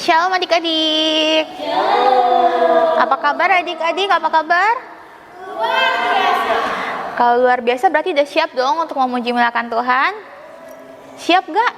Shalom adik-adik. Apa kabar adik-adik? Apa kabar? Luar biasa. Kalau luar biasa berarti udah siap dong untuk memuji muliakan Tuhan? Siap gak?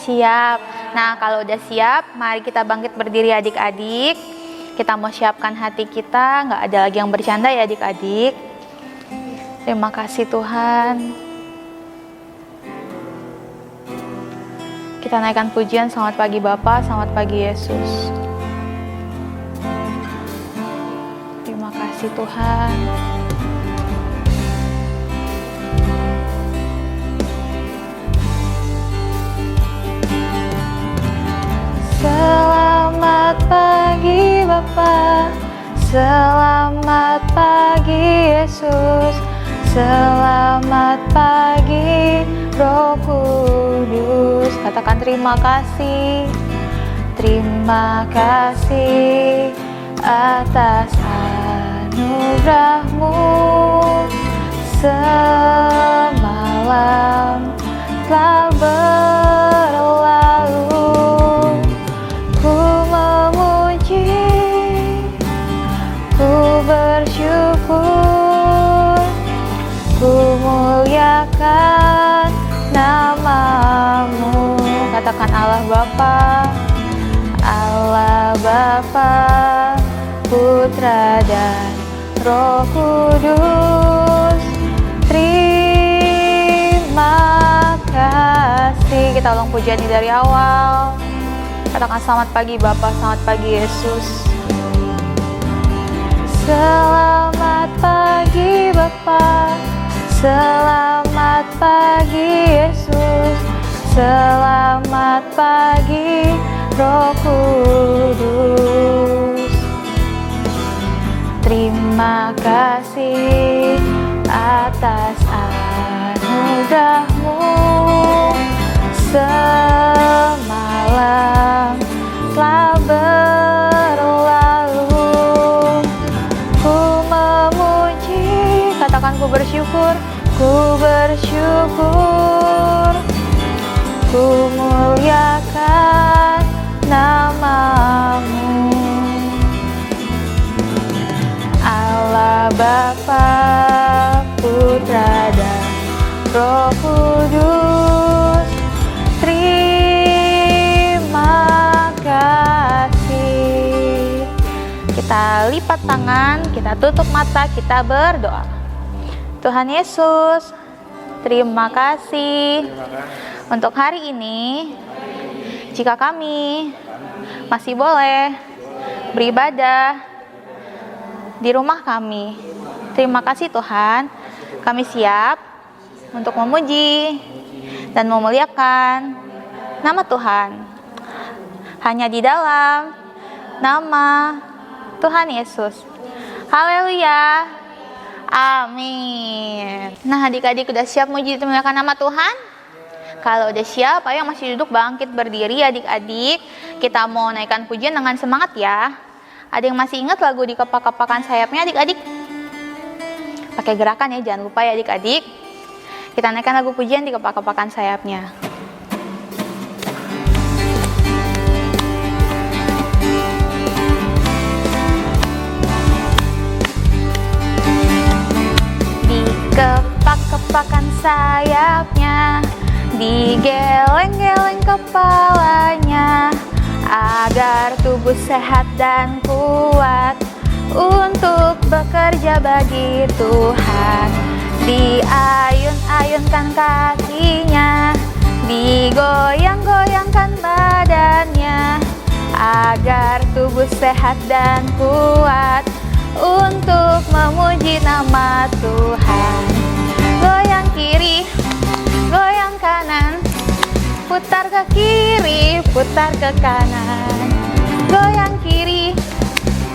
Siap. Nah kalau udah siap, mari kita bangkit berdiri adik-adik. Kita mau siapkan hati kita, gak ada lagi yang bercanda ya adik-adik. Terima kasih Tuhan. Kita naikkan pujian selamat pagi Bapa, selamat pagi Yesus. Terima kasih Tuhan. Selamat pagi Bapa, selamat pagi Yesus, selamat pagi Roh Kudus. Katakan terima kasih. Terima kasih atas anugerah-Mu. Semalam telah berlalu, ku memuji, ku bersyukur, ku muliakan nama-Mu. Katakan Allah Bapa, Allah Bapa, Putra dan Roh Kudus. Terima kasih. Kita ulang pujian ini dari awal. Katakan selamat pagi Bapa, selamat pagi Yesus. Selamat pagi Bapa, selamat pagi Yesus, selamat pagi Roh Kudus. Terima kasih atas anugerah-Mu. Semalam telah berlalu, ku memuji, katakan ku bersyukur, ku bersyukur, ku muliakan nama-Mu. Allah Bapa, Putra dan Roh Kudus. Terima kasih. Kita lipat tangan, kita tutup mata, kita berdoa. Tuhan Yesus, terima kasih untuk hari ini. Jika kami masih boleh beribadah di rumah kami, terima kasih Tuhan. Kami siap untuk memuji dan memuliakan nama Tuhan hanya di dalam nama Tuhan Yesus. Haleluya. Amin. Nah adik-adik udah siap memuji dan memuliakan nama Tuhan? Kalau udah siap, ayo masih duduk bangkit berdiri adik-adik. Kita mau naikkan pujian dengan semangat ya. Ada yang masih ingat lagu di kepak-kepakan sayapnya adik-adik? Pakai gerakan ya, jangan lupa ya adik-adik. Kita naikkan lagu pujian di kepak-kepakan sayapnya. Di kepak-kepakan sayapnya, digeleng-geleng kepalanya, agar tubuh sehat dan kuat untuk bekerja bagi Tuhan. Diayun-ayunkan kakinya, digoyang-goyangkan badannya, agar tubuh sehat dan kuat untuk memuji nama Tuhan. Goyang kiri, goyang kanan, putar ke kiri, putar ke kanan. Goyang kiri,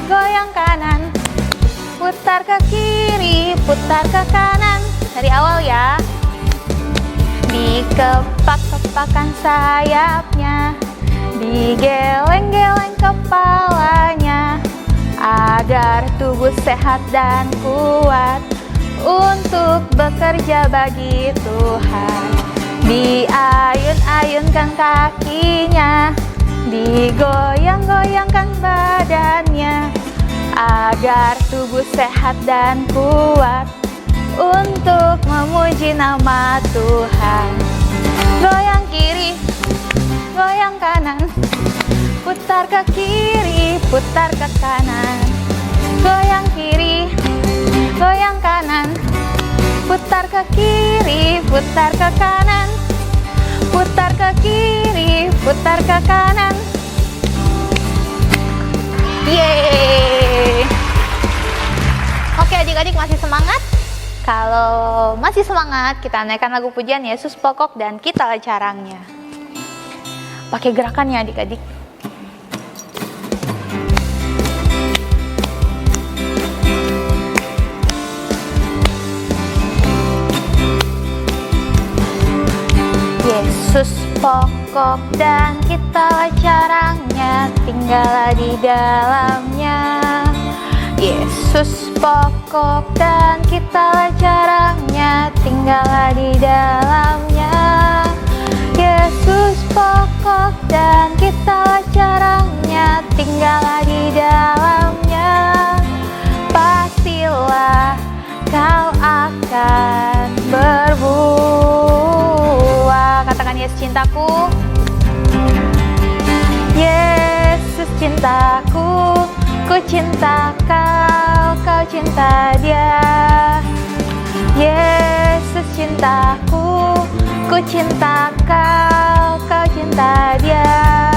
goyang kanan, putar ke kiri, putar ke kanan. Dari awal ya. Di kepak-kepakan sayapnya, digeleng-geleng kepalanya, agar tubuh sehat dan kuat untuk bekerja bagi Tuhan. Diayun-ayunkan kakinya, digoyang-goyangkan badannya agar tubuh sehat dan kuat untuk memuji nama Tuhan. Goyang kiri, goyang kanan, putar ke kiri, putar ke kanan. Goyang kiri, goyang kanan, putar ke kiri, putar ke kanan. Putar ke kiri, putar ke kanan. Yeay. Oke adik-adik, masih semangat? Kalau masih semangat, kita naikkan lagu pujian Yesus pokok dan kita carangnya. Pakai gerakannya adik-adik. Yesus pokok dan kita carangnya, tinggallah di dalamnya. Yesus pokok dan kita carangnya, tinggallah di dalamnya. Yesus pokok dan kita carangnya, tinggallah di dalamnya. Pastilah kau akan berbuah. Katakan Yesus cintaku, Yesus cintaku, ku cinta kau, kau cinta dia. Yesus cintaku, ku cinta kau, kau cinta dia.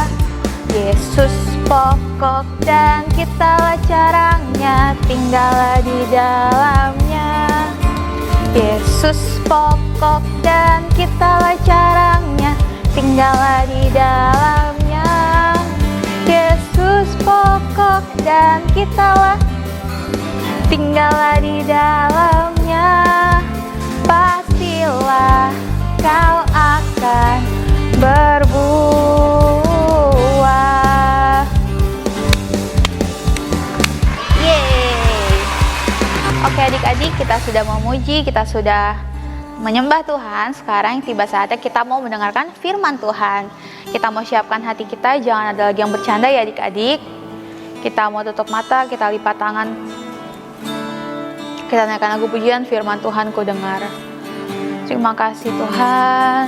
Yesus pokok dan kita carangnya, tinggallah di dalamnya. Yesus pokok dan kita carangnya, tinggallah di dalamnya. Yesus pokok dan kita tinggallah di dalamnya. Pastilah kau akan berbuah. Yeay. Oke adik-adik, kita sudah memuji, kita sudah menyembah Tuhan. Sekarang tiba saatnya kita mau mendengarkan firman Tuhan. Kita mau siapkan hati kita, jangan ada lagi yang bercanda ya adik-adik. Kita mau tutup mata, kita lipat tangan. Kita naikkan lagu pujian firman Tuhan ku dengar. Terima kasih Tuhan.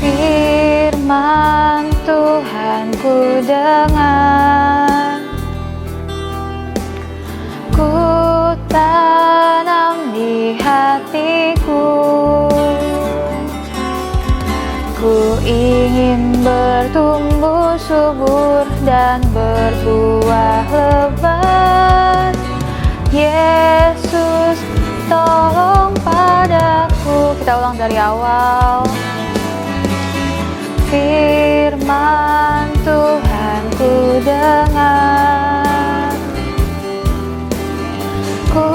Firman Tuhan ku dengar, ku tanam di hatiku. Ku ingin bertumbuh subur dan berbuah lebat. Yesus tolong padaku. Kita ulang dari awal. Firman Tuhan ku dengar, ku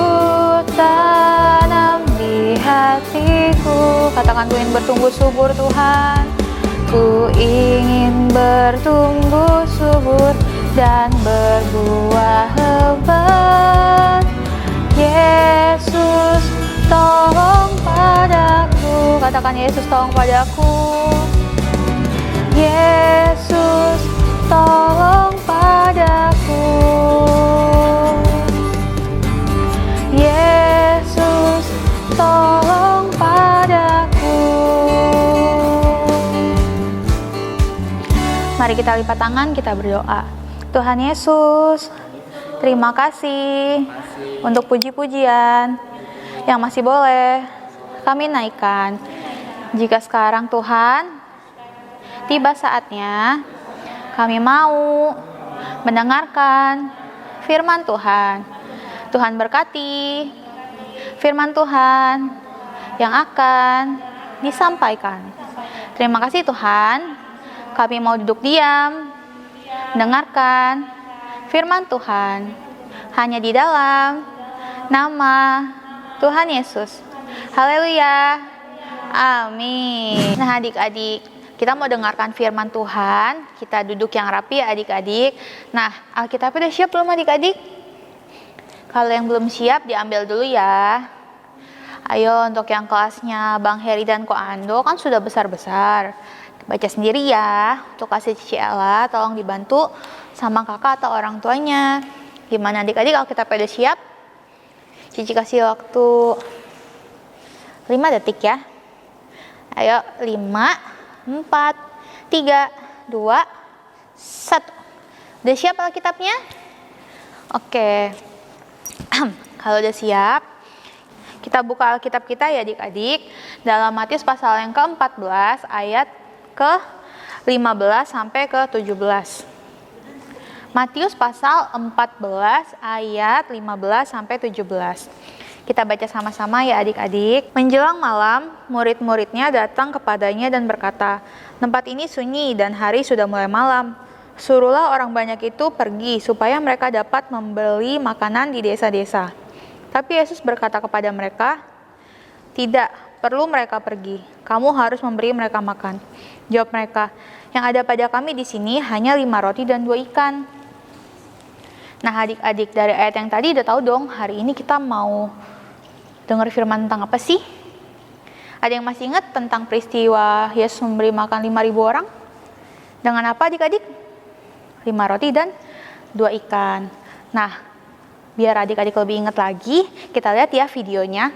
tanam di hatiku. Katakan, ku ingin bertumbuh subur Tuhan. Ku ingin bertumbuh subur dan berbuah lebat. Yesus tolong padaku. Katakan, Yesus tolong padaku. Yesus tolong padaku. Yesus tolong padaku. Mari kita lipat tangan, kita berdoa. Tuhan Yesus, terima kasih untuk puji-pujian yang masih boleh kami naikkan. Jika sekarang Tuhan, tiba saatnya kami mau mendengarkan firman Tuhan. Tuhan berkati firman Tuhan yang akan disampaikan. Terima kasih Tuhan. Kami mau duduk diam, mendengarkan firman Tuhan hanya di dalam nama Tuhan Yesus. Haleluya. Amin. Nah adik-adik, kita mau dengarkan firman Tuhan. Kita duduk yang rapi ya adik-adik. Nah, Alkitab udah siap belum adik-adik? Kalau yang belum siap diambil dulu ya. Ayo untuk yang kelasnya Bang Heri dan Ko Ando kan sudah besar-besar. Baca sendiri ya. Untuk kasih Cici Ella tolong dibantu sama kakak atau orang tuanya. Gimana adik-adik kalau kita pada siap? Cici kasih waktu 5 detik ya. Ayo 5, 4, 3, 2, 1. Udah siap Alkitabnya? Oke. Kalau udah siap, kita buka Alkitab kita ya adik-adik. Dalam Matius pasal yang ke-14 ayat ke-15 sampai ke-17. Matius pasal 14 ayat 15 sampai 17. Kita baca sama-sama ya adik-adik. Menjelang malam, murid-muridnya datang kepadanya dan berkata, "Tempat ini sunyi dan hari sudah mulai malam. Suruhlah orang banyak itu pergi supaya mereka dapat membeli makanan di desa-desa." Tapi Yesus berkata kepada mereka, "Tidak perlu mereka pergi. Kamu harus memberi mereka makan." Jawab mereka, "Yang ada pada kami di sini hanya 5 roti dan 2 ikan." Nah adik-adik, dari ayat yang tadi udah tahu dong hari ini kita mau dengar firman tentang apa sih? Ada yang masih ingat tentang peristiwa Yesus memberi makan 5.000 orang? Dengan apa adik-adik? 5 roti dan 2 ikan. Nah, biar adik-adik lebih ingat lagi, kita lihat ya videonya.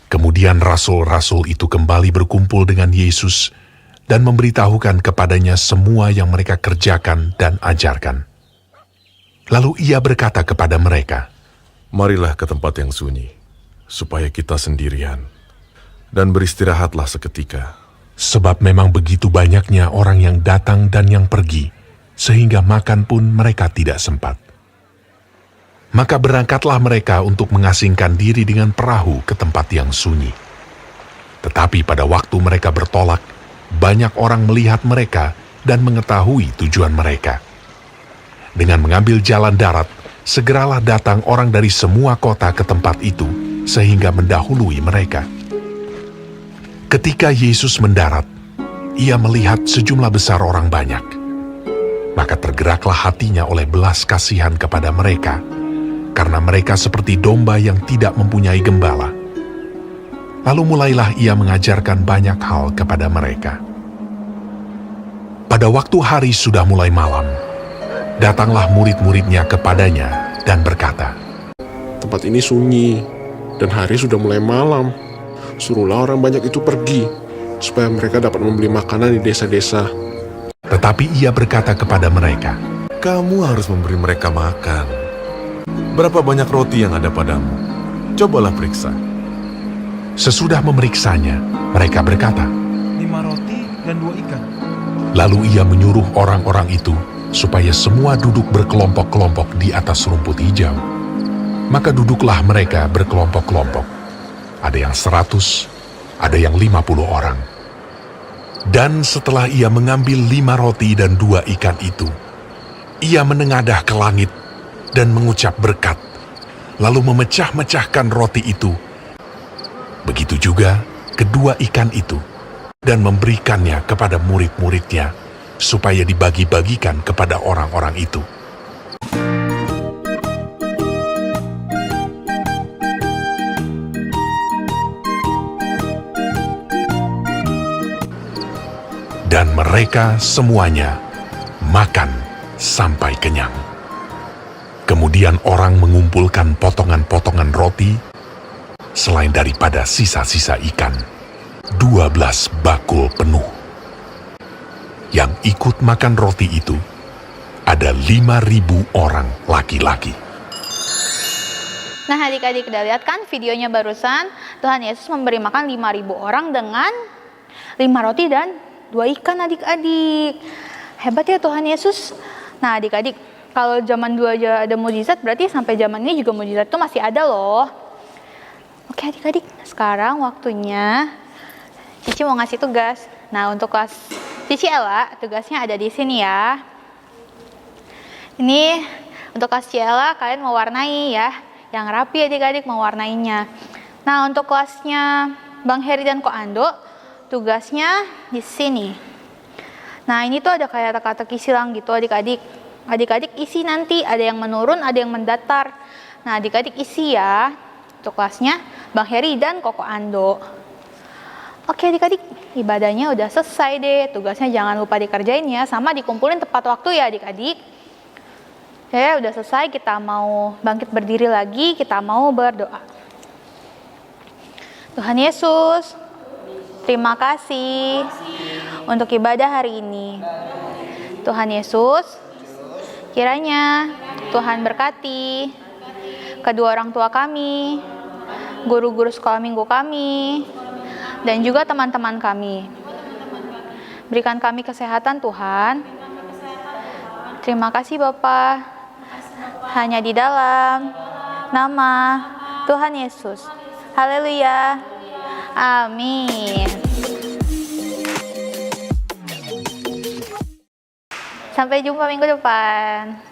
Kemudian rasul-rasul itu kembali berkumpul dengan Yesus dan memberitahukan kepadanya semua yang mereka kerjakan dan ajarkan. Lalu ia berkata kepada mereka, "Marilah ke tempat yang sunyi, supaya kita sendirian, dan beristirahatlah seketika." sebab memang begitu banyaknya orang yang datang dan yang pergi, sehingga makan pun mereka tidak sempat. Maka berangkatlah mereka untuk mengasingkan diri dengan perahu ke tempat yang sunyi. Tetapi pada waktu mereka bertolak, banyak orang melihat mereka dan mengetahui tujuan mereka. Dengan mengambil jalan darat, segeralah datang orang dari semua kota ke tempat itu, sehingga mendahului mereka. Ketika Yesus mendarat, ia melihat sejumlah besar orang banyak. Maka tergeraklah hatinya oleh belas kasihan kepada mereka, karena mereka seperti domba yang tidak mempunyai gembala. Lalu mulailah ia mengajarkan banyak hal kepada mereka. Pada waktu hari sudah mulai malam, datanglah murid-muridnya kepadanya dan berkata, "Tempat ini sunyi, dan hari sudah mulai malam. Suruhlah orang banyak itu pergi, supaya mereka dapat membeli makanan di desa-desa." Tetapi ia berkata kepada mereka, Kamu harus memberi mereka makan. Berapa banyak roti yang ada padamu? Cobalah periksa. sesudah memeriksanya, mereka berkata, 5 roti dan 2 ikan. lalu ia menyuruh orang-orang itu supaya semua duduk berkelompok-kelompok di atas rumput hijau. Maka duduklah mereka berkelompok-kelompok. Ada yang 100, ada yang 50 orang. Dan setelah ia mengambil 5 roti dan 2 ikan itu, ia menengadah ke langit dan mengucap berkat, lalu memecah-mecahkan roti itu. Begitu juga kedua ikan itu, dan memberikannya kepada murid-muridnya, supaya dibagi-bagikan kepada orang-orang itu. Dan mereka semuanya makan sampai kenyang. Kemudian orang mengumpulkan potongan-potongan roti, selain daripada sisa-sisa ikan, 12 bakul penuh. Yang ikut makan roti itu ada 5.000 orang laki-laki. Nah adik-adik udah lihat kan videonya barusan, Tuhan Yesus memberi makan 5.000 orang dengan 5 roti dan 2 ikan adik-adik. Hebat ya Tuhan Yesus. Nah adik-adik, kalau zaman dulu aja ada mujizat, berarti sampai zaman ini juga mujizat itu masih ada loh. Oke adik-adik, sekarang waktunya Cici mau ngasih tugas. Nah untuk kelas Cici Ella, tugasnya ada di sini ya. Ini untuk kelas Cici Ella, kalian mewarnai ya. Yang rapi adik-adik mewarnainya. Nah untuk kelasnya Bang Heri dan Ko Ando tugasnya di sini. Nah, ini tuh ada kayak teka-teki silang gitu adik-adik. Adik-adik isi nanti, ada yang menurun, ada yang mendatar. Nah, adik-adik isi ya. Tugasnya Bang Heri dan Koko Ando. Oke adik-adik, ibadahnya udah selesai deh. Tugasnya jangan lupa dikerjain ya, sama dikumpulin tepat waktu ya adik-adik. Ya, udah selesai, kita mau bangkit berdiri lagi, kita mau berdoa. Tuhan Yesus, terima kasih untuk ibadah hari ini. Tuhan Yesus, kiranya Tuhan berkati kedua orang tua kami, guru-guru sekolah minggu kami, dan juga teman-teman kami. Berikan kami kesehatan Tuhan. Terima kasih Bapa. Hanya di dalam nama Tuhan Yesus. Haleluya. Amin. Sampai jumpa minggu depan.